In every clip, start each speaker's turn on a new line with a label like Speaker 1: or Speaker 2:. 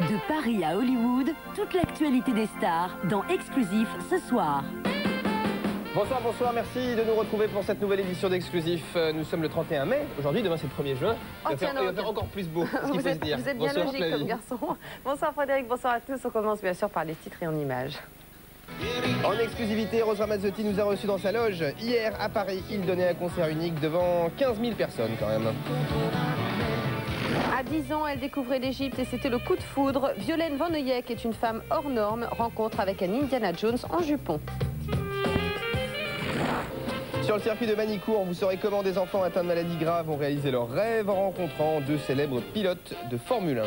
Speaker 1: De Paris à Hollywood, toute l'actualité des stars dans Exclusif ce soir.
Speaker 2: Bonsoir, bonsoir, merci de nous retrouver pour cette nouvelle édition d'Exclusif. Nous sommes le 31 mai, aujourd'hui, demain c'est le 1er juin. Il va faire encore plus beau, ce qu'il faut se dire.
Speaker 3: Vous êtes bien
Speaker 2: bonsoir,
Speaker 3: logique comme garçon. Bonsoir Frédéric, bonsoir à tous. On commence bien sûr par les titres et en images.
Speaker 2: En exclusivité, Rose Ramazzotti nous a reçus dans sa loge. Hier, à Paris, il donnait un concert unique devant 15 000 personnes quand même.
Speaker 3: À 10 ans, elle découvrait l'Égypte et c'était le coup de foudre. Violaine Van Eyck est une femme hors norme, rencontre avec un Indiana Jones en jupon.
Speaker 2: Sur le circuit de Manicourt, vous saurez comment des enfants atteints de maladies graves ont réalisé leurs rêves en rencontrant deux célèbres pilotes de Formule 1.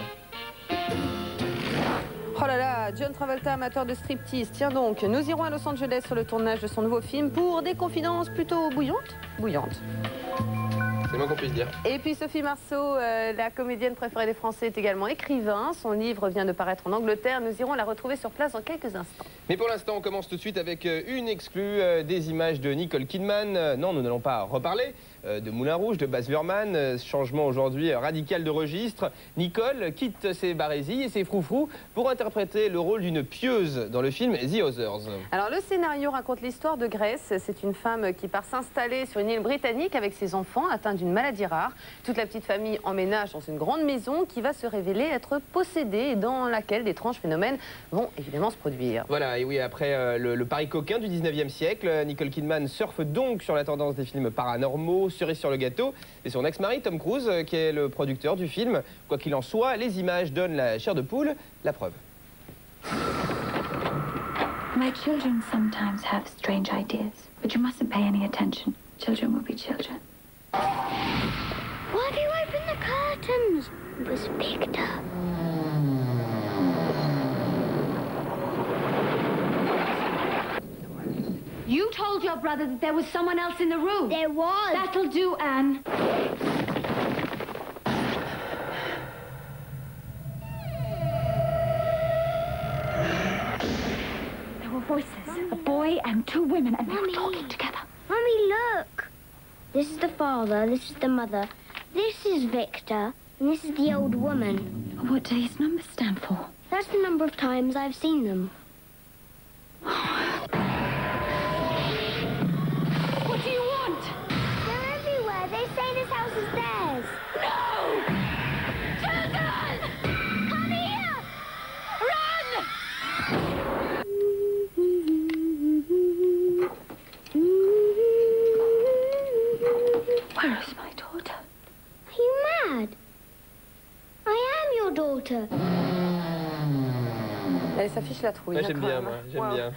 Speaker 3: Oh là là, John Travolta, amateur de striptease. Tiens donc, nous irons à Los Angeles sur le tournage de son nouveau film pour des confidences plutôt bouillantes.
Speaker 2: C'est le moins qu'on puisse dire.
Speaker 3: Et puis Sophie Marceau, la comédienne préférée des Français, est également écrivain. Son livre vient de paraître en Angleterre. Nous irons la retrouver sur place dans quelques instants.
Speaker 2: Mais pour l'instant, on commence tout de suite avec une exclue, des images de Nicole Kidman. Non, nous n'allons pas reparler de Moulin Rouge, de Baz Luhrmann. Changement aujourd'hui radical de registre. Nicole quitte ses barésilles et ses froufrous pour interpréter le rôle d'une pieuse dans le film The Others.
Speaker 3: Alors le scénario raconte l'histoire de Grace. C'est une femme qui part s'installer sur une île britannique avec ses enfants atteints d'une maladie rare. Toute la petite famille emménage dans une grande maison qui va se révéler être possédée et dans laquelle d'étranges phénomènes vont évidemment se produire.
Speaker 2: Voilà, et oui, après le pari coquin du 19e siècle, Nicole Kidman surfe donc sur la tendance des films paranormaux, cerise sur le gâteau, et son ex-mari Tom Cruise, qui est le producteur du film. Quoi qu'il en soit, les images donnent la chair de poule, la preuve.
Speaker 4: My children sometimes have strange ideas, but you mustn't pay any attention. Children will be children.
Speaker 5: Why have you opened the curtains? It was Victor.
Speaker 6: You told your brother that there was someone else in the room.
Speaker 5: There was.
Speaker 6: That'll do, Anne.
Speaker 4: There were voices, a boy and two women, and they were
Speaker 5: Mummy.
Speaker 4: talking together.
Speaker 5: Mummy, look. This is the father, this is the mother, this is Victor, and this is the old woman.
Speaker 4: What do these numbers stand for?
Speaker 5: That's the number of times I've seen them.
Speaker 6: What do you want?
Speaker 5: They're everywhere. They say this house is theirs.
Speaker 6: No! Children!
Speaker 5: Come here!
Speaker 6: Run!
Speaker 4: Where is my daughter?
Speaker 5: Are you mad? I am your daughter.
Speaker 3: Elle s'affiche la trouille.
Speaker 2: Ouais, j'aime
Speaker 3: quand
Speaker 2: bien,
Speaker 3: même.
Speaker 2: moi, j'aime
Speaker 3: Wow.
Speaker 2: bien.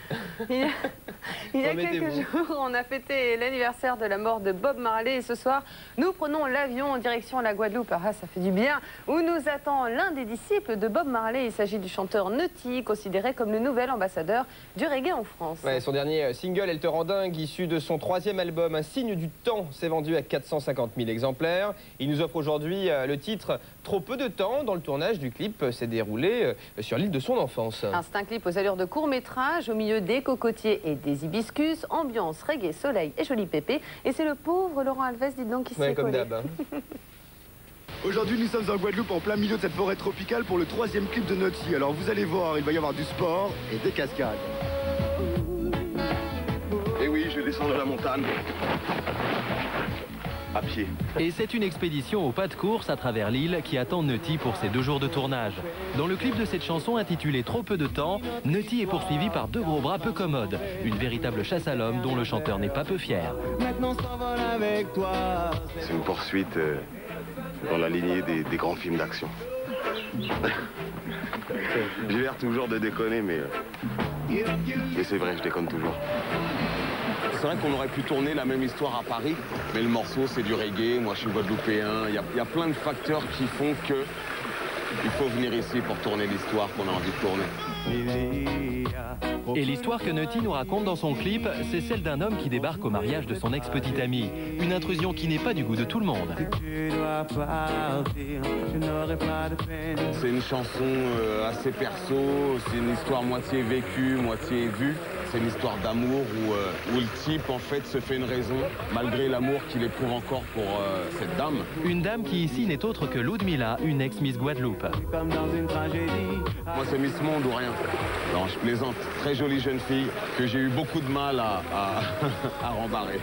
Speaker 3: Il y a
Speaker 2: Remettez-vous.
Speaker 3: quelques jours, on a fêté l'anniversaire de la mort de Bob Marley et ce soir, nous prenons l'avion en direction à la Guadeloupe. Ah, ça fait du bien. Où nous attend l'un des disciples de Bob Marley. Il s'agit du chanteur Nutty, considéré comme le nouvel ambassadeur du reggae en France.
Speaker 2: Ouais, son dernier single, Elle te rend dingue, issu de son 3e album, Un signe du temps, s'est vendu à 450 000 exemplaires. Il nous offre aujourd'hui le titre Trop peu de temps, dont le tournage du clip s'est déroulé sur l'île de son enfance.
Speaker 3: C'est un clip aux allures de court-métrage, au milieu des cocotiers et des hibiscus, ambiance, reggae, soleil et joli pépé. Et c'est le pauvre Laurent Alves, dites donc, qui s'y
Speaker 2: Ouais,
Speaker 3: est
Speaker 2: comme
Speaker 3: collé.
Speaker 2: d'hab. Hein.
Speaker 7: Aujourd'hui, nous sommes en Guadeloupe, en plein milieu de cette forêt tropicale pour le 3e clip de Nutty. Alors vous allez voir, il va y avoir du sport et des cascades.
Speaker 8: Et oui, je descends de la montagne. À pied.
Speaker 9: Et c'est une expédition au pas de course à travers l'île qui attend Nutty pour ses 2 jours de tournage. Dans le clip de cette chanson intitulée Trop peu de temps, Nutty est poursuivi par 2 gros bras peu commodes. Une véritable chasse à l'homme dont le chanteur n'est pas peu fier.
Speaker 8: C'est une poursuite dans la lignée des grands films d'action. J'ai l'air toujours de déconner, mais c'est vrai, je déconne toujours. C'est vrai qu'on aurait pu tourner la même histoire à Paris, mais le morceau c'est du reggae, moi je suis guadeloupéen, il y a plein de facteurs qui font que il faut venir ici pour tourner l'histoire qu'on a envie de tourner.
Speaker 9: Et l'histoire que Nutty nous raconte dans son clip, c'est celle d'un homme qui débarque au mariage de son ex-petite amie. Une intrusion qui n'est pas du goût de tout le monde.
Speaker 8: C'est une chanson assez perso, c'est une histoire moitié vécue, moitié vue. c'est une histoire d'amour où le type, en fait, se fait une raison, malgré l'amour qu'il éprouve encore pour cette dame.
Speaker 9: Une dame qui ici n'est autre que Ludmilla, une ex-Miss Guadeloupe.
Speaker 8: Moi, c'est Miss Monde ou rien. Non, je plaisante. Très jolie jeune fille que j'ai eu beaucoup de mal à rembarrer.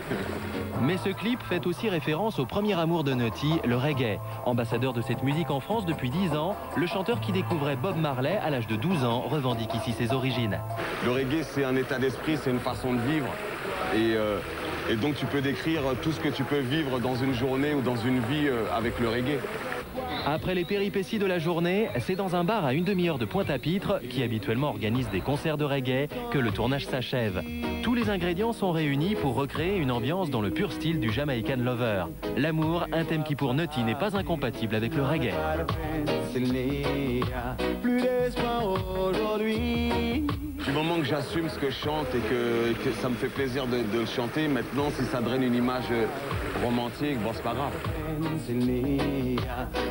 Speaker 9: Mais ce clip fait aussi référence au premier amour de Nutty, le reggae. Ambassadeur de cette musique en France depuis 10 ans, le chanteur qui découvrait Bob Marley à l'âge de 12 ans revendique ici ses origines.
Speaker 8: Le reggae, c'est un état d'esprit, c'est une façon de vivre. Et donc tu peux décrire tout ce que tu peux vivre dans une journée ou dans une vie avec le reggae.
Speaker 9: Après les péripéties de la journée, c'est dans un bar à une demi-heure de Pointe-à-Pitre, qui habituellement organise des concerts de reggae, que le tournage s'achève. Tous les ingrédients sont réunis pour recréer une ambiance dans le pur style du Jamaican Lover. L'amour, un thème qui pour Nutty n'est pas incompatible avec le reggae.
Speaker 8: Du moment que j'assume ce que je chante et que ça me fait plaisir de le chanter, maintenant si ça draine une image romantique, bon c'est pas grave.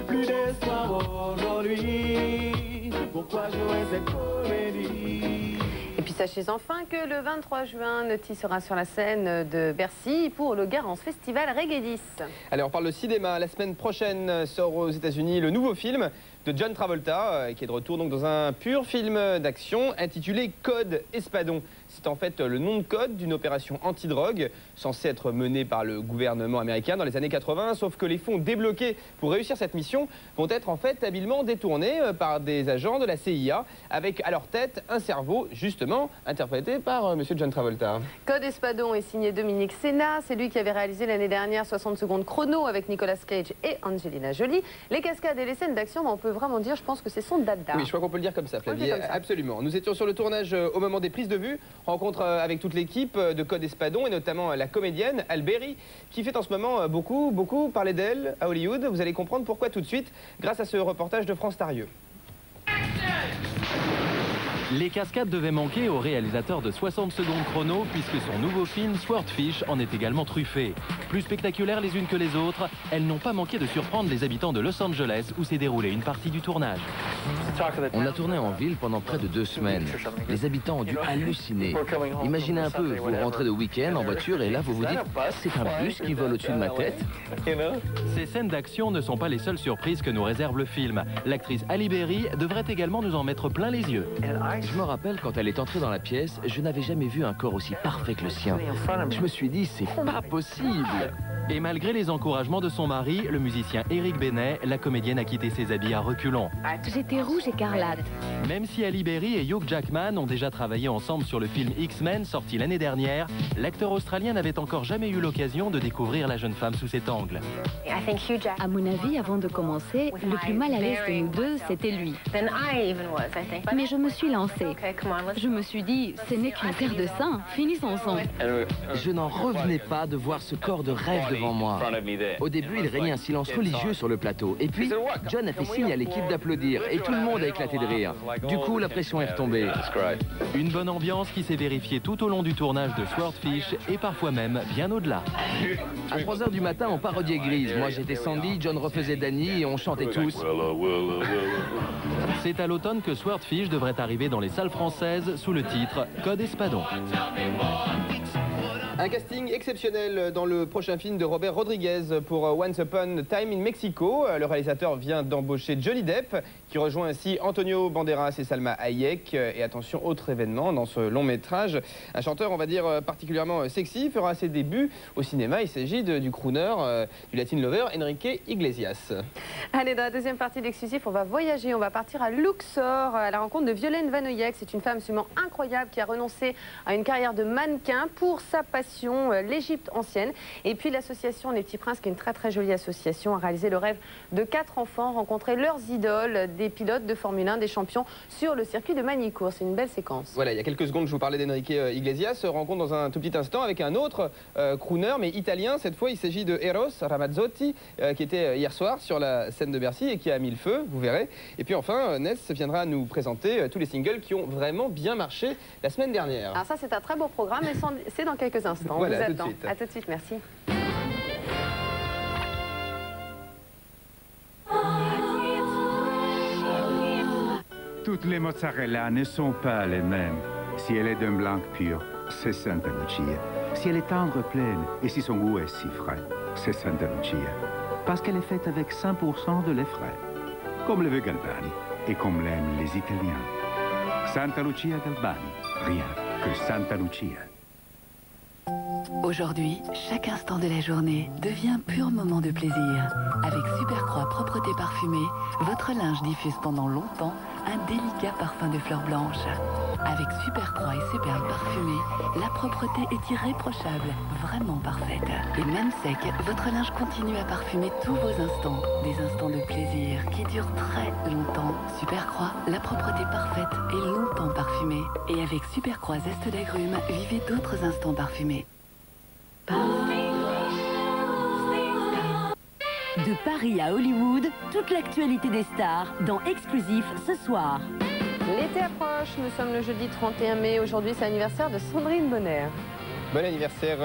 Speaker 10: Plus d'espoir aujourd'hui, pourquoi jouer cette comédie?
Speaker 3: Et puis sachez enfin que le 23 juin, Nutty sera sur la scène de Bercy pour le Garance Festival Reggae 10.
Speaker 2: Allez, on parle de cinéma. La semaine prochaine sort aux États-Unis le nouveau film de John Travolta, qui est de retour donc dans un pur film d'action intitulé Code Espadon. C'est en fait le nom de code d'une opération anti-drogue censée être menée par le gouvernement américain dans les années 80, sauf que les fonds débloqués pour réussir cette mission vont être en fait habilement détournés par des agents de la CIA, avec à leur tête un cerveau justement interprété par monsieur John Travolta.
Speaker 3: Code Espadon est signé Dominique Sena, c'est lui qui avait réalisé l'année dernière 60 secondes chrono avec Nicolas Cage et Angelina Jolie. Les cascades et les scènes d'action, on peut vraiment dire, je pense que c'est son dada.
Speaker 2: Oui, je crois qu'on peut le dire comme ça, Flavie. Absolument. Nous étions sur le tournage au moment des prises de vue. Rencontre avec toute l'équipe de Code Espadon et notamment la comédienne Halle Berry qui fait en ce moment beaucoup parler d'elle à Hollywood. Vous allez comprendre pourquoi tout de suite grâce à ce reportage de France Tarieux.
Speaker 9: Les cascades devaient manquer au réalisateur de 60 secondes chrono puisque son nouveau film Swordfish en est également truffé. Plus spectaculaires les unes que les autres, elles n'ont pas manqué de surprendre les habitants de Los Angeles où s'est déroulée une partie du tournage.
Speaker 11: On a tourné en ville pendant près de 2 semaines. Les habitants ont dû halluciner. Imaginez un peu, vous rentrez de week-end en voiture et là vous vous dites « c'est un bus qui vole au-dessus de ma tête ».
Speaker 9: Ces scènes d'action ne sont pas les seules surprises que nous réserve le film. L'actrice Halle Berry devrait également nous en mettre plein les yeux.
Speaker 11: Je me rappelle quand elle est entrée dans la pièce, je n'avais jamais vu un corps aussi parfait que le sien. Je me suis dit, c'est pas possible.
Speaker 9: Et malgré les encouragements de son mari, le musicien Eric Benet, la comédienne a quitté ses habits à reculons.
Speaker 12: J'étais rouge écarlate.
Speaker 9: Même si Halle Berry et Hugh Jackman ont déjà travaillé ensemble sur le film X-Men sorti l'année dernière, l'acteur australien n'avait encore jamais eu l'occasion de découvrir la jeune femme sous cet angle.
Speaker 12: À mon avis, avant de commencer, le plus mal à l'aise de nous deux, c'était lui. Mais je me suis lancée. Je me suis dit, ce n'est qu'une paire de seins, finissons-en.
Speaker 11: Je n'en revenais pas de voir ce corps de rêve devant moi. Au début, il régnait un silence religieux sur le plateau. Et puis, John a fait signe à l'équipe d'applaudir et tout le monde a éclaté de rire. Du coup, la pression est retombée.
Speaker 9: Une bonne ambiance qui s'est vérifiée tout au long du tournage de Swordfish et parfois même bien au-delà.
Speaker 11: À 3 h du matin, on parodiait Grise. Moi, j'étais Sandy, John refaisait Danny et on chantait tous.
Speaker 9: C'est à l'automne que Swordfish devrait arriver dans les salles françaises sous le titre Code Espadon.
Speaker 2: Un casting exceptionnel dans le prochain film de Robert Rodriguez pour Once Upon a Time in Mexico. Le réalisateur vient d'embaucher Johnny Depp, qui rejoint ainsi Antonio Banderas et Salma Hayek. Et attention, autre événement dans ce long métrage. Un chanteur, on va dire, particulièrement sexy fera ses débuts au cinéma. Il s'agit du crooner, du Latin lover, Enrique Iglesias.
Speaker 3: Allez, dans la deuxième partie d'Exclusif, on va voyager. On va partir à Luxor, à la rencontre de Violaine Vanoyek. C'est une femme absolument incroyable qui a renoncé à une carrière de mannequin pour sa passion, l'Égypte ancienne. Et puis l'association Les Petits Princes, qui est une très jolie association, a réalisé le rêve de 4 enfants, rencontrer leurs idoles, des pilotes de Formule 1, des champions sur le circuit de Magny-Cours. C'est une belle séquence.
Speaker 2: Voilà, il y a quelques secondes, je vous parlais d'Enrique Iglesias. Rencontre dans un tout petit instant avec un autre crooner, mais italien. Cette fois, il s'agit de Eros Ramazzotti, qui était hier soir sur la scène de Bercy et qui a mis le feu, vous verrez. Et puis enfin, Ness viendra nous présenter tous les singles qui ont vraiment bien marché la semaine dernière.
Speaker 3: Alors ça, c'est un très beau programme, mais c'est dans quelques instants.
Speaker 2: Voilà,
Speaker 3: on vous attend. À tout de suite, merci.
Speaker 13: Toutes les mozzarella ne sont pas les mêmes si elle est d'un blanc pur. c'est Santa Lucia. Si elle est tendre, pleine, et si son goût est si frais, c'est Santa Lucia. Parce qu'elle est faite avec 5% de lait frais. Comme le veut Galbani, et comme l'aiment les Italiens. Santa Lucia Galbani, rien que Santa Lucia.
Speaker 14: Aujourd'hui, chaque instant de la journée devient un pur moment de plaisir. Avec Supercroix Propreté Parfumée, votre linge diffuse pendant longtemps un délicat parfum de fleurs blanches. Avec Supercroix et Superbe Parfumée, la propreté est irréprochable, vraiment parfaite. Et même sec, votre linge continue à parfumer tous vos instants. Des instants de plaisir qui durent très longtemps. Supercroix, la propreté parfaite et longtemps parfumée. Et avec Supercroix Zeste d'agrumes, vivez d'autres instants parfumés.
Speaker 1: De Paris à Hollywood, toute l'actualité des stars dans Exclusif ce soir.
Speaker 3: L'été approche, nous sommes le jeudi 31 mai. Aujourd'hui, c'est l'anniversaire de Sandrine Bonner.
Speaker 2: Bon anniversaire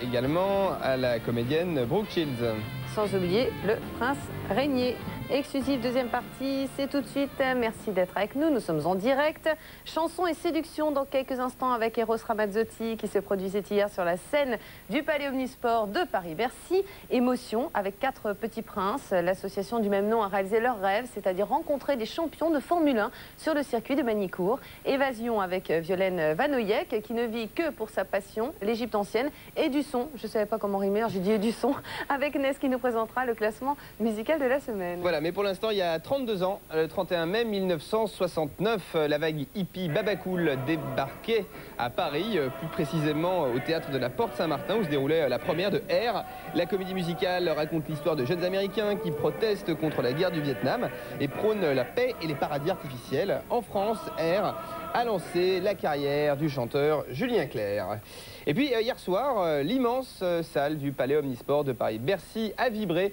Speaker 2: également à la comédienne Brooke Shields.
Speaker 3: Sans oublier le prince Régnier. Exclusif, deuxième partie, c'est tout de suite. Merci d'être avec nous, nous sommes en direct. Chansons et séduction dans quelques instants avec Eros Ramazzotti qui se produisait hier sur la scène du Palais Omnisport de Paris-Bercy. Émotion avec 4 petits princes. L'association du même nom a réalisé leur rêve, c'est-à-dire rencontrer des champions de Formule 1 sur le circuit de Magny-Cours. Évasion avec Violaine Vanoyek qui ne vit que pour sa passion, l'Égypte ancienne, et du son. Je ne savais pas comment rimer, j'ai dit du son, avec Ness qui nous présentera le classement musical de la semaine.
Speaker 2: Voilà, mais pour l'instant, il y a 32 ans, le 31 mai 1969, la vague hippie Babacool débarquait à Paris, plus précisément au théâtre de la Porte Saint-Martin, où se déroulait la première de R. La comédie musicale raconte l'histoire de jeunes Américains qui protestent contre la guerre du Vietnam et prônent la paix et les paradis artificiels. En France, R a lancé la carrière du chanteur Julien Clerc. Et puis, hier soir, l'immense salle du Palais Omnisport de Paris-Bercy a vibré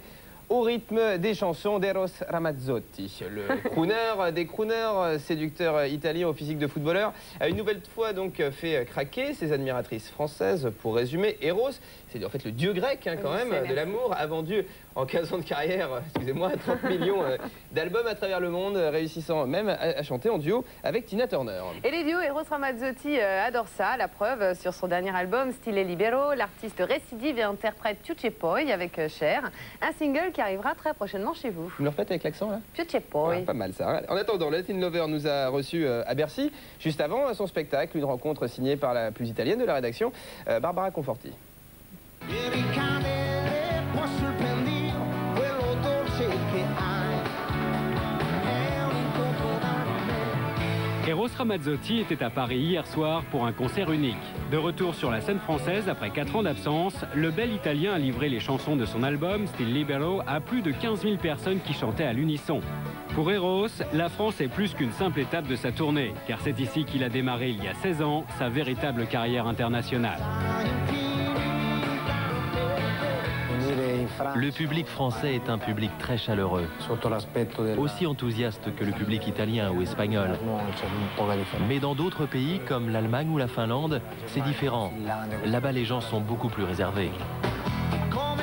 Speaker 2: au rythme des chansons d'Eros Ramazzotti. Le crooner des crooners, séducteur italien au physique de footballeur, a une nouvelle fois donc fait craquer ses admiratrices françaises. Pour résumer, Eros, c'est en fait le dieu grec quand même de l'amour, a vendu en 15 ans de carrière, excusez-moi, 30 millions d'albums à travers le monde, réussissant même à chanter en duo avec Tina Turner.
Speaker 3: Et les duos, Eros Ramazzotti adore ça, la preuve, sur son dernier album Stile Libero, l'artiste récidive et interprète Piucce Poi avec Cher, un single qui arrivera très prochainement chez vous.
Speaker 2: Vous me le refaites avec l'accent là?
Speaker 3: Piucce Poi.
Speaker 2: Ouais, pas mal ça. En attendant, Latin Lover nous a reçus à Bercy, juste avant son spectacle, une rencontre signée par la plus italienne de la rédaction, Barbara Conforti.
Speaker 15: Eros Ramazzotti était à Paris hier soir pour un concert unique. De retour sur la scène française après 4 ans d'absence, le bel Italien a livré les chansons de son album Stile Libero à plus de 15 000 personnes qui chantaient à l'unisson. Pour Eros, la France est plus qu'une simple étape de sa tournée, car c'est ici qu'il a démarré il y a 16 ans sa véritable carrière internationale.
Speaker 9: Le public français est un public très chaleureux, aussi enthousiaste que le public italien ou espagnol. Mais dans d'autres pays, comme l'Allemagne ou la Finlande, c'est différent. Là-bas, les gens sont beaucoup plus réservés.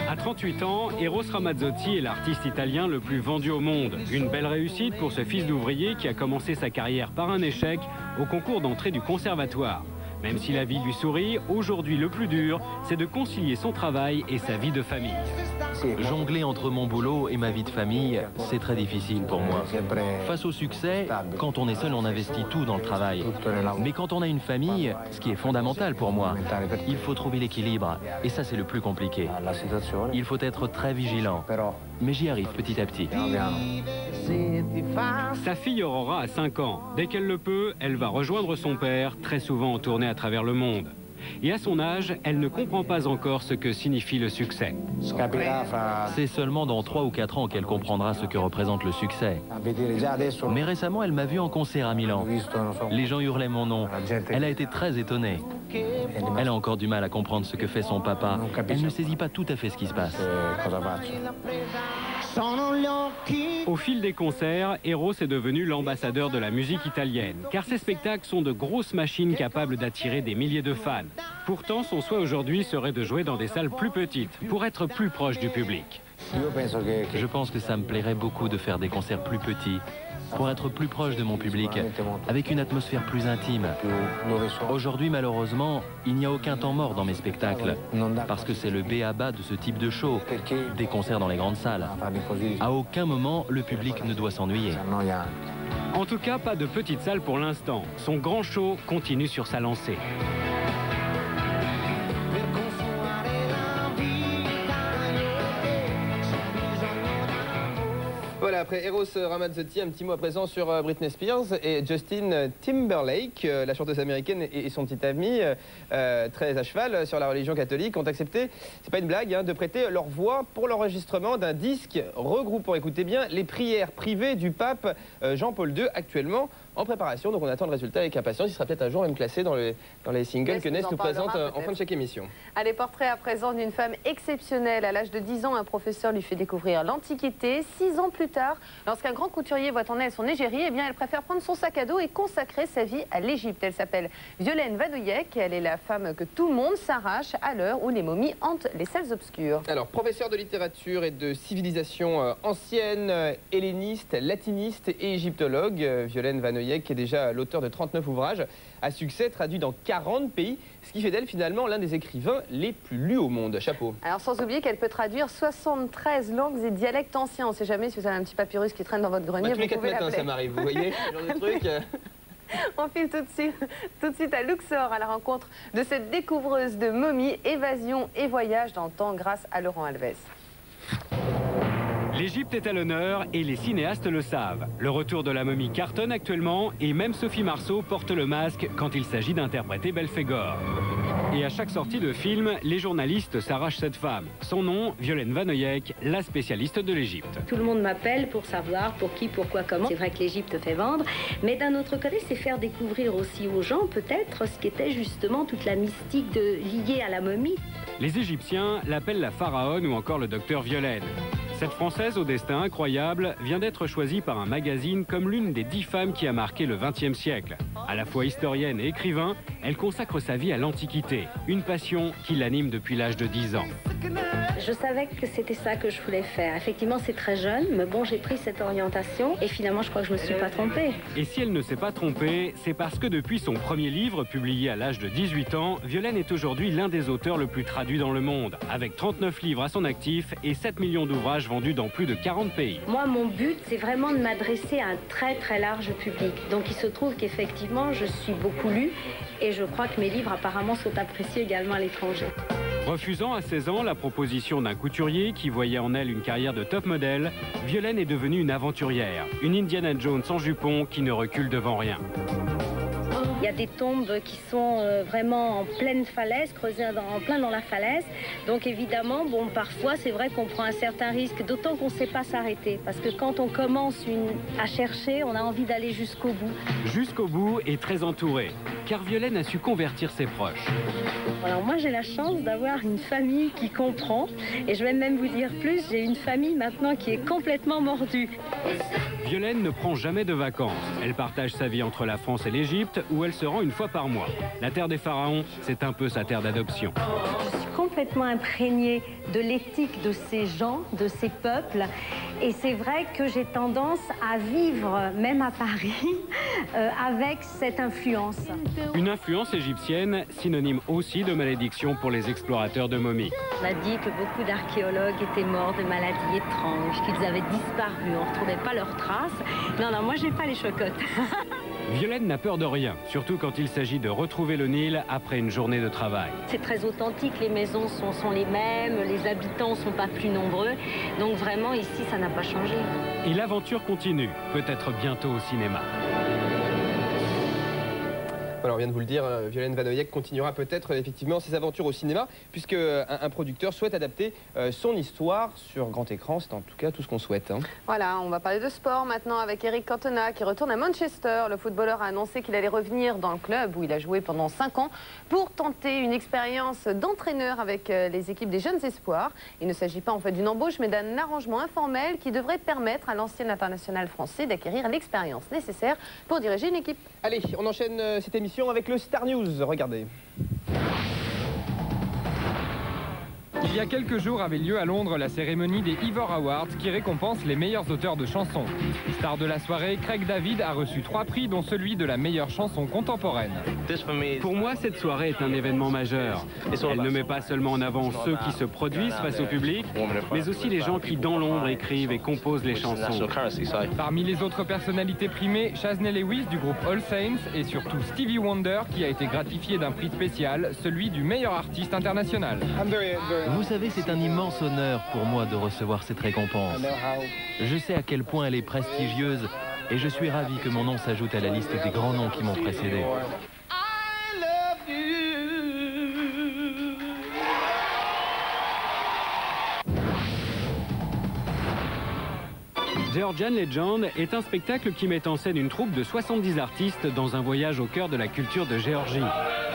Speaker 15: À 38 ans, Eros Ramazzotti est l'artiste italien le plus vendu au monde. Une belle réussite pour ce fils d'ouvrier qui a commencé sa carrière par un échec au concours d'entrée du conservatoire. Même si la vie lui sourit, aujourd'hui le plus dur, c'est de concilier son travail et sa vie de famille.
Speaker 9: Jongler entre mon boulot et ma vie de famille, c'est très difficile pour moi. Face au succès, quand on est seul, on investit tout dans le travail. Mais quand on a une famille, ce qui est fondamental pour moi, il faut trouver l'équilibre. Et ça, c'est le plus compliqué. Il faut être très vigilant. Mais j'y arrive petit à petit.
Speaker 15: Sa fille Aurora a 5 ans. Dès qu'elle le peut, elle va rejoindre son père, très souvent en tournée à travers le monde. Et à son âge, elle ne comprend pas encore ce que signifie le succès.
Speaker 9: C'est seulement dans 3 ou 4 ans qu'elle comprendra ce que représente le succès. Mais récemment, elle m'a vu en concert à Milan. Les gens hurlaient mon nom. Elle a été très étonnée. Elle a encore du mal à comprendre ce que fait son papa. Elle ne saisit pas tout à fait ce qui se passe.
Speaker 15: Au fil des concerts, Eros est devenu l'ambassadeur de la musique italienne, car ses spectacles sont de grosses machines capables d'attirer des milliers de fans. Pourtant, son souhait aujourd'hui serait de jouer dans des salles plus petites, pour être plus proche du public.
Speaker 9: Je pense que ça me plairait beaucoup de faire des concerts plus petits, pour être plus proche de mon public, avec une atmosphère plus intime. Aujourd'hui, malheureusement, il n'y a aucun temps mort dans mes spectacles, parce que c'est le b.a.-ba de ce type de show, des concerts dans les grandes salles. À aucun moment, le public ne doit s'ennuyer.
Speaker 15: En tout cas, pas de petite salle pour l'instant. Son grand show continue sur sa lancée.
Speaker 2: Voilà, après Eros Ramazzotti, un petit mot à présent sur Britney Spears et Justin Timberlake. La chanteuse américaine et son petit ami, très à cheval sur la religion catholique, ont accepté, c'est pas une blague, de prêter leur voix pour l'enregistrement d'un disque regroupant, écoutez bien, les prières privées du pape Jean-Paul II, actuellement en préparation. Donc on attend le résultat avec impatience. Il sera peut-être un jour même classé dans les singles que Ness nous présente en fin de chaque émission.
Speaker 3: Allez, portrait à présent d'une femme exceptionnelle. À l'âge de 10 ans, un professeur lui fait découvrir l'Antiquité. 6 ans plus tard, lorsqu'un grand couturier voit en elle son égérie, eh bien, elle préfère prendre son sac à dos et consacrer sa vie à l'Égypte. Elle s'appelle Violaine Vanoyek. Elle est la femme que tout le monde s'arrache à l'heure où les momies hantent les salles obscures. Alors, professeur de littérature et de civilisation ancienne, helléniste, latiniste et égyptologue, Violaine Vanoyek, qui est déjà l'auteur de 39 ouvrages à succès traduits dans 40 pays, ce qui fait d'elle finalement l'un des écrivains les plus lus au monde. Chapeau. Alors sans oublier qu'elle peut traduire 73 langues et dialectes anciens. On ne sait jamais si vous avez un petit papyrus qui traîne dans votre grenier,
Speaker 2: tous les 4 matins, ça m'arrive, vous voyez ce genre de truc.
Speaker 3: On file tout de suite à Luxor à la rencontre de cette découvreuse de momies, évasion et voyage dans le temps grâce à Laurent Alves.
Speaker 15: L'Égypte est à l'honneur et les cinéastes le savent. Le retour de la momie cartonne actuellement et même Sophie Marceau porte le masque quand il s'agit d'interpréter Belphégor. Et à chaque sortie de film, les journalistes s'arrachent cette femme. Son nom, Violaine Vanoyek, la spécialiste de l'Égypte.
Speaker 16: Tout le monde m'appelle pour savoir pour qui, pourquoi, comment. C'est vrai que l'Égypte fait vendre, mais d'un autre côté, c'est faire découvrir aussi aux gens peut-être ce qu'était justement toute la mystique liée à la momie.
Speaker 15: Les Égyptiens l'appellent la pharaone ou encore le docteur Violaine. Cette Française au destin incroyable vient d'être choisie par un magazine comme l'une des 10 femmes qui a marqué le XXe siècle. À la fois historienne et écrivain, elle consacre sa vie à l'Antiquité, une passion qui l'anime depuis l'âge de 10 ans.
Speaker 16: Je savais que c'était ça que je voulais faire. Effectivement, c'est très jeune, mais bon, j'ai pris cette orientation et finalement, je crois que je ne me suis pas trompée.
Speaker 15: Et si elle ne s'est pas trompée, c'est parce que depuis son premier livre, publié à l'âge de 18 ans, Violaine est aujourd'hui l'un des auteurs le plus traduit dans le monde, avec 39 livres à son actif et 7 millions d'ouvrages vendus dans plus de 40 pays.
Speaker 16: Moi, mon but, c'est vraiment de m'adresser à un très très large public. Donc il se trouve qu'effectivement, je suis beaucoup lue et je crois que mes livres apparemment sont appréciés également à l'étranger.
Speaker 15: Refusant à 16 ans la proposition d'un couturier qui voyait en elle une carrière de top modèle, Violaine est devenue une aventurière, une Indiana Jones sans jupon qui ne recule devant rien.
Speaker 16: Il y a des tombes qui sont vraiment en pleine falaise, creusées en plein dans la falaise. Donc évidemment, bon, parfois c'est vrai qu'on prend un certain risque, d'autant qu'on ne sait pas s'arrêter. Parce que quand on commence à chercher, on a envie d'aller jusqu'au bout.
Speaker 15: Jusqu'au bout et très entourée, car Violaine a su convertir ses proches.
Speaker 16: Alors moi j'ai la chance d'avoir une famille qui comprend. Et je vais même vous dire plus, j'ai une famille maintenant qui est complètement mordue.
Speaker 15: Violaine ne prend jamais de vacances. Elle partage sa vie entre la France et l'Égypte, où elle se rend une fois par mois. La terre des pharaons, c'est un peu sa terre d'adoption.
Speaker 16: Je suis complètement imprégnée de l'éthique de ces gens, de ces peuples. Et c'est vrai que j'ai tendance à vivre, même à Paris, avec cette influence.
Speaker 15: Une influence égyptienne, synonyme aussi de malédiction pour les explorateurs de momies.
Speaker 16: On a dit que beaucoup d'archéologues étaient morts de maladies étranges, qu'ils avaient disparu, on ne retrouvait pas leurs traces. Non, non, moi j'ai pas les chocottes.
Speaker 15: Violaine n'a peur de rien, surtout quand il s'agit de retrouver le Nil après une journée de travail.
Speaker 16: C'est très authentique, les maisons sont les mêmes, les habitants ne sont pas plus nombreux, donc vraiment ici ça n'a pas changé.
Speaker 15: Et l'aventure continue, peut-être bientôt au cinéma.
Speaker 2: Alors, on vient de vous le dire, Violaine Vanoyek continuera peut-être effectivement ses aventures au cinéma, puisque un producteur souhaite adapter son histoire sur grand écran. C'est en tout cas tout ce qu'on souhaite.
Speaker 3: Voilà, on va parler de sport maintenant avec Eric Cantona qui retourne à Manchester. Le footballeur a annoncé qu'il allait revenir dans le club où il a joué pendant 5 ans pour tenter une expérience d'entraîneur avec les équipes des jeunes espoirs. Il ne s'agit pas en fait d'une embauche, mais d'un arrangement informel qui devrait permettre à l'ancien international français d'acquérir l'expérience nécessaire pour diriger une équipe.
Speaker 2: Allez, on enchaîne cette émission avec le Star News. Regardez.
Speaker 17: Il y a quelques jours avait lieu à Londres la cérémonie des Ivor Awards qui récompense les meilleurs auteurs de chansons. Star de la soirée, Craig David a reçu 3 prix dont celui de la meilleure chanson contemporaine.
Speaker 15: Pour moi, cette soirée est un événement majeur. Elle ne met pas seulement en avant ceux qui se produisent face au public, mais aussi les gens qui dans l'ombre écrivent et composent les chansons.
Speaker 17: Parmi les autres personnalités primées, Shaznay Lewis du groupe All Saints et surtout Stevie Wonder qui a été gratifié d'un prix spécial, celui du meilleur artiste international.
Speaker 9: Vous savez, c'est un immense honneur pour moi de recevoir cette récompense. Je sais à quel point elle est prestigieuse et je suis ravi que mon nom s'ajoute à la liste des grands noms qui m'ont précédé.
Speaker 15: Georgian Legend est un spectacle qui met en scène une troupe de 70 artistes dans un voyage au cœur de la culture de Géorgie.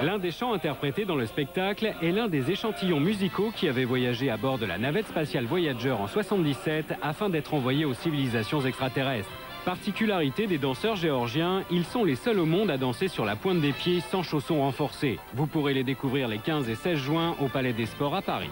Speaker 15: L'un des chants interprétés dans le spectacle est l'un des échantillons musicaux qui avaient voyagé à bord de la navette spatiale Voyager en 1977 afin d'être envoyés aux civilisations extraterrestres. Particularité des danseurs géorgiens, ils sont les seuls au monde à danser sur la pointe des pieds sans chaussons renforcés. Vous pourrez les découvrir les 15 et 16 juin au Palais des Sports à Paris.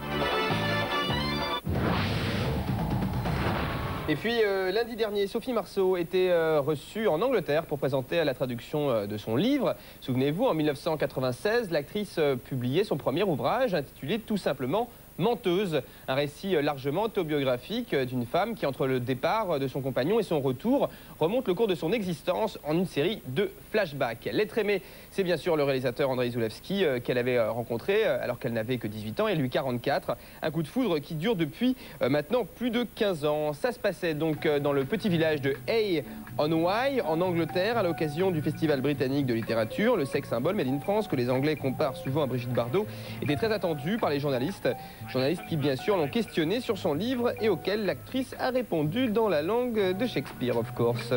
Speaker 2: Et puis lundi dernier, Sophie Marceau était reçue en Angleterre pour présenter la traduction de son livre. Souvenez-vous, en 1996, l'actrice publiait son premier ouvrage intitulé tout simplement Menteuse, un récit largement autobiographique d'une femme qui, entre le départ de son compagnon et son retour, remonte le cours de son existence en une série de flashbacks. L'être aimé, c'est bien sûr le réalisateur Andrei Zulawski qu'elle avait rencontré alors qu'elle n'avait que 18 ans et lui 44. Un coup de foudre qui dure depuis maintenant plus de 15 ans. Ça se passait donc dans le petit village de Hay-on-Wye en Angleterre à l'occasion du Festival britannique de littérature. Le sex symbole Made in France que les Anglais comparent souvent à Brigitte Bardot était très attendu par les journalistes. Journalistes qui, bien sûr, l'ont questionné sur son livre et auquel l'actrice a répondu dans la langue de Shakespeare, of course.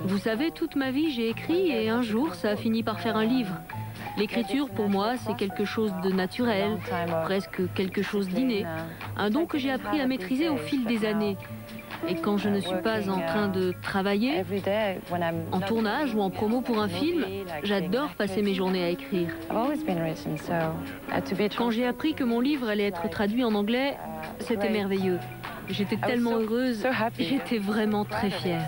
Speaker 12: Vous savez, toute ma vie, j'ai écrit et un jour, ça a fini par faire un livre. L'écriture, pour moi, c'est quelque chose de naturel, presque quelque chose d'inné. Un don que j'ai appris à maîtriser au fil des années. Et quand je ne suis pas en train de travailler, en tournage ou en promo pour un film, j'adore passer mes journées à écrire. Quand j'ai appris que mon livre allait être traduit en anglais, c'était merveilleux. J'étais tellement heureuse, j'étais vraiment très fière.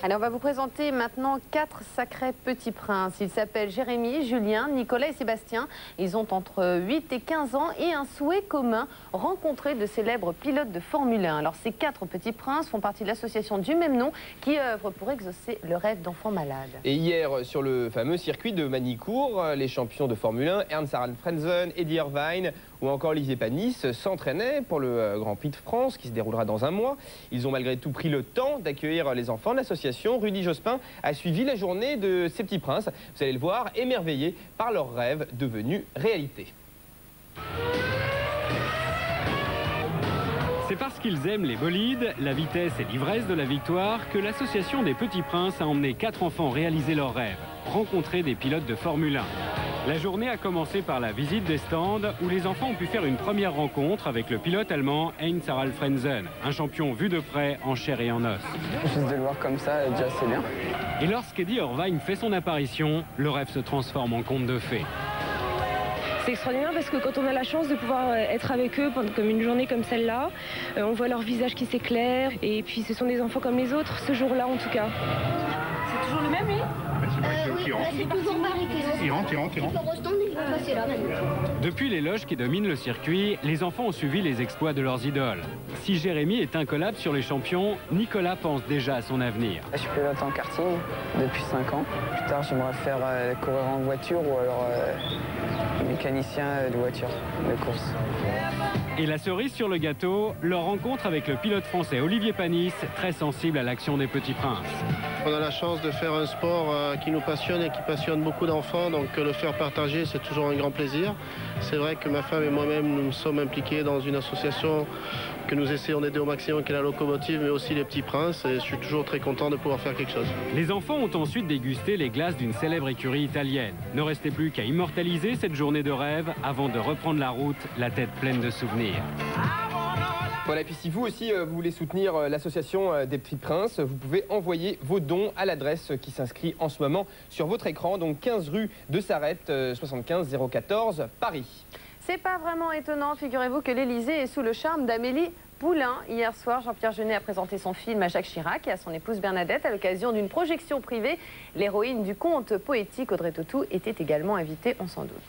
Speaker 3: Allez, on va vous présenter maintenant 4 sacrés petits princes. Ils s'appellent Jérémy, Julien, Nicolas et Sébastien. Ils ont entre 8 et 15 ans et un souhait commun, rencontrer de célèbres pilotes de Formule 1. Alors ces 4 petits princes font partie de l'association du même nom qui œuvre pour exaucer le rêve d'enfants malades.
Speaker 2: Et hier, sur le fameux circuit de Manicourt, les champions de Formule 1, Ernst Harald Frentzen, Eddie Irvine ou encore Olivier Panis s'entraînaient pour le Grand Prix de France qui se déroulera dans un mois. Ils ont malgré tout pris le temps d'accueillir les enfants de l'association. Rudy Jospin a suivi la journée de ces petits princes. Vous allez le voir, émerveillés par leurs rêves devenus réalité.
Speaker 15: C'est parce qu'ils aiment les bolides, la vitesse et l'ivresse de la victoire que l'association des Petits Princes a emmené 4 enfants réaliser leurs rêves, rencontrer des pilotes de Formule 1. La journée a commencé par la visite des stands où les enfants ont pu faire une première rencontre avec le pilote allemand Ernst Harald Frentzen, un champion vu de près en chair et en os.
Speaker 18: Juste de le voir comme ça, déjà c'est bien.
Speaker 15: Et lorsqu'Eddie Irvine fait son apparition, le rêve se transforme en conte de fées.
Speaker 19: C'est extraordinaire parce que quand on a la chance de pouvoir être avec eux pendant comme une journée comme celle-là, on voit leur visage qui s'éclaire et puis ce sont des enfants comme les autres, ce jour-là en tout cas.
Speaker 6: C'est toujours le même, lui
Speaker 18: Il rentre.
Speaker 15: Depuis les loges qui dominent le circuit, les enfants ont suivi les exploits de leurs idoles. Si Jérémy est incollable sur les champions, Nicolas pense déjà à son avenir.
Speaker 18: Je suis pilote en karting depuis 5 ans. Plus tard, j'aimerais faire courir en voiture ou alors mécanicien de voiture, de course.
Speaker 15: Et la cerise sur le gâteau, leur rencontre avec le pilote français Olivier Panis, très sensible à l'action des Petits Princes.
Speaker 20: On a la chance de faire un sport qui nous passionne et qui passionne beaucoup d'enfants, donc le faire partager, c'est toujours un grand plaisir. C'est vrai que ma femme et moi-même, nous sommes impliqués dans une association que nous essayons d'aider au maximum, qui est la Locomotive, mais aussi les Petits Princes, et je suis toujours très content de pouvoir faire quelque chose.
Speaker 15: Les enfants ont ensuite dégusté les glaces d'une célèbre écurie italienne. Ne restait plus qu'à immortaliser cette journée de rêve avant de reprendre la route, la tête pleine de souvenirs.
Speaker 2: Voilà, et puis si vous aussi vous voulez soutenir l'association des Petits Princes, vous pouvez envoyer vos dons à l'adresse qui s'inscrit en ce moment sur votre écran, donc 15 rue de Sarrette, 75 014 Paris.
Speaker 3: C'est pas vraiment étonnant, figurez-vous que l'Élysée est sous le charme d'Amélie Poulain. Hier soir, Jean-Pierre Jeunet a présenté son film à Jacques Chirac et à son épouse Bernadette à l'occasion d'une projection privée. L'héroïne du conte poétique Audrey Tautou était également invitée, on s'en doute.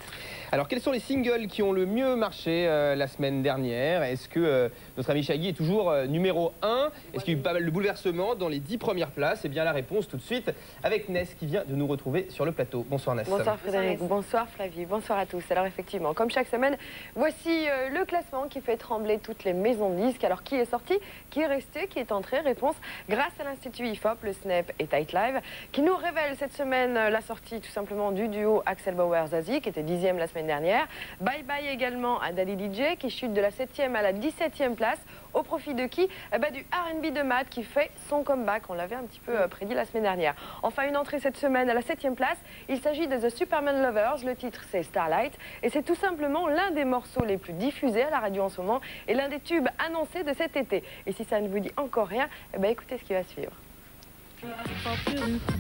Speaker 2: Alors, quels sont les singles qui ont le mieux marché la semaine dernière? Est-ce que notre ami Shaggy est toujours numéro 1? Est-ce qu'il y a eu pas mal de bouleversements dans les 10 premières places? Eh bien, la réponse tout de suite avec Ness qui vient de nous retrouver sur le plateau. Bonsoir Ness.
Speaker 19: Bonsoir Frédéric, bonsoir Flavie, bonsoir à tous. Alors effectivement, comme chaque semaine, voici le classement qui fait trembler toutes les maisons de disques. Alors qui est sorti, qui est resté, qui est entré? Réponse grâce à l'Institut IFOP, le SNEP et Tight Live, qui nous révèle cette semaine la sortie tout simplement du duo Axel Bauer-Zazie, qui était 10e la semaine dernière. Bye bye également à Dali DJ, qui chute de la 7e à la 17e place. Au profit de qui? Du R&B de Matt qui fait son comeback. On l'avait un petit peu prédit la semaine dernière. Enfin, une entrée cette semaine à la 7e place. Il s'agit de The Superman Lovers. Le titre, c'est Starlight. Et c'est tout simplement l'un des morceaux les plus diffusés à la radio en ce moment et l'un des tubes annoncés de cet été. Et si ça ne vous dit encore rien, écoutez ce qui va suivre.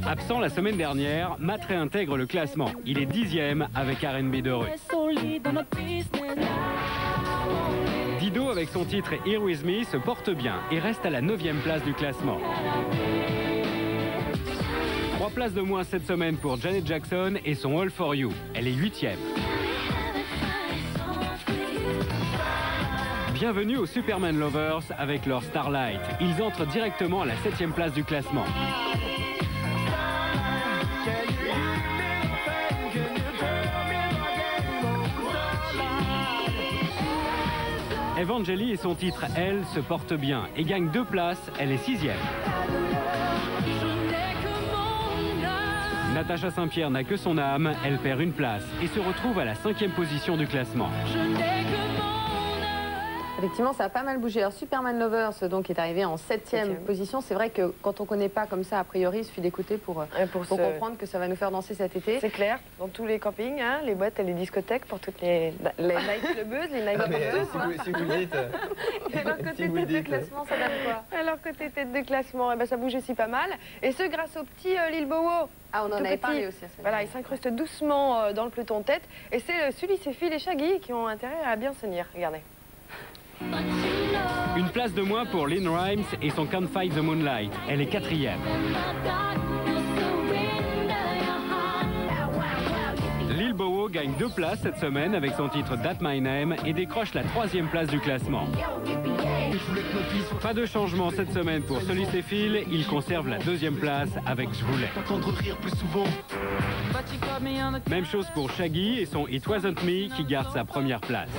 Speaker 15: Absent la semaine dernière, Matt réintègre le classement. Il est 10e avec R&B de rue. Dido, avec son titre Here With Me, se porte bien et reste à la 9e place du classement. 3 places de moins cette semaine pour Janet Jackson et son All For You. Elle est 8e. Bienvenue aux Superman Lovers avec leur Starlight. Ils entrent directement à la 7e place du classement. Evangélie et son titre Elle se porte bien et gagne 2 places, elle est 6e. Natacha Saint-Pierre n'a que son âme, elle perd 1 place et se retrouve à la 5e position du classement.
Speaker 3: Effectivement, ça a pas mal bougé. Alors, Superman Lovers donc, est arrivé en 7e position. C'est vrai que quand on ne connaît pas comme ça, a priori, il suffit d'écouter pour comprendre que ça va nous faire danser cet été.
Speaker 19: C'est clair, dans tous les campings, hein, les boîtes et les discothèques, pour toutes les night clubbeuses, les night clubbeuses.
Speaker 2: Si vous le dites.
Speaker 3: Et alors, côté tête de classement, ça donne quoi?
Speaker 19: Alors, côté tête de classement, ça bouge aussi pas mal. Et ce, grâce au petit Lil Bowo.
Speaker 3: Ah, on en avait parlé aussi.
Speaker 19: Voilà, il s'incruste doucement dans le peloton tête. Et c'est Sully, Séphil et Shaggy qui ont intérêt à bien se tenir. Regardez.
Speaker 15: 1 place de moins pour Lynn Rimes et son Can't Fight the Moonlight. Elle est 4e. Lil Bowo gagne 2 places cette semaine avec son titre That My Name et décroche la 3e place du classement. Pas de changement cette semaine pour Sully Séphil, il conserve la 2e place avec Je voulais. Même chose pour Shaggy et son It Wasn't Me qui garde sa 1re place.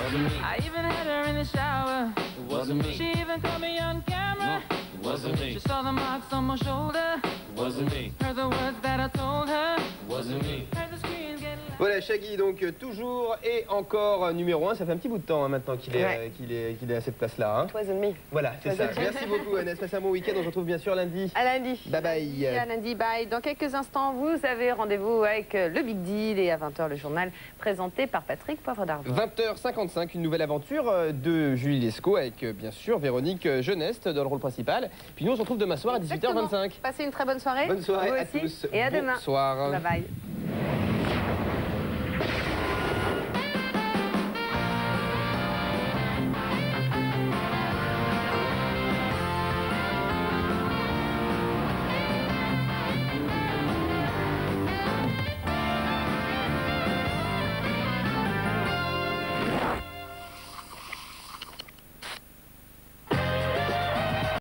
Speaker 2: Voilà, Shaggy donc toujours et encore numéro 1. Ça fait un petit bout de temps maintenant qu'il est à cette place-là. Hein.
Speaker 19: It wasn't me.
Speaker 2: Voilà, c'est ça. Merci beaucoup, Annette. Passez un bon week-end. On se retrouve bien sûr lundi.
Speaker 3: À lundi.
Speaker 2: Bye bye.
Speaker 3: À lundi, bye. Dans quelques instants, vous avez rendez-vous avec le Big Deal et à 20h, le journal présenté par Patrick Poivre d'Arvor.
Speaker 2: 20h55, une nouvelle aventure de Julie Lescaut avec bien sûr Véronique Jeuneste dans le rôle principal. Puis nous, on se retrouve demain soir à 18h25.
Speaker 3: Passez une très bonne soirée.
Speaker 2: Bonne soirée
Speaker 3: vous
Speaker 2: à
Speaker 3: aussi.
Speaker 2: tous.
Speaker 3: Et à demain.
Speaker 2: Bonsoir.
Speaker 3: Bye bye.